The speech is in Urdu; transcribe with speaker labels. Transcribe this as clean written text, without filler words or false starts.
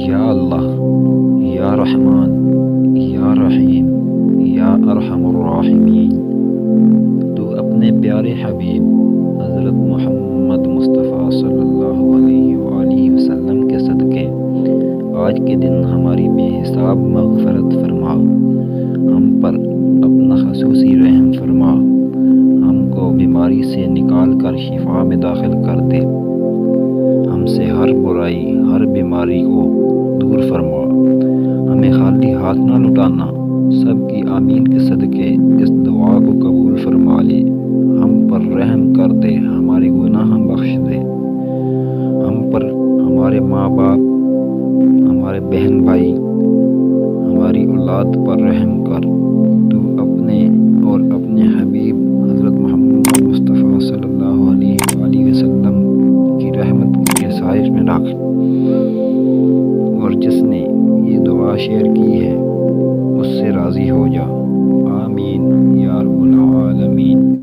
Speaker 1: یا اللہ، یا رحمان، یا رحیم، یا ارحم الراحمین، تو اپنے پیارے حبیب حضرت محمد مصطفیٰ صلی اللہ علیہ وآلہ وسلم کے صدقے آج کے دن ہماری بے حساب مغفرت فرما، ہم پر اپنا خصوصی رحم فرما، ہم کو بیماری سے نکال کر شفا میں داخل کر دے، ہم سے ہر برائی ہر بیماری کو دور فرما، ہمیں خالی ہاتھ نہ لٹانا، سب کی آمین کے صدقے اس دعا کو قبول فرما لے، ہم پر رحم کر دے، ہمارے گناہ بخش دے، ہم پر ہمارے ماں باپ، ہمارے بہن بھائی، ہماری اولاد پر رحم کر، تو اپنے اور اپنے حبیب حضرت محمد مصطفیٰ صلی اللہ علیہ وآلہ وسلم کی رحمت کے سائے میں رکھ، اور جس نے یہ دعا شیئر کی ہے اس سے راضی ہو جا، آمین یا رب العالمین۔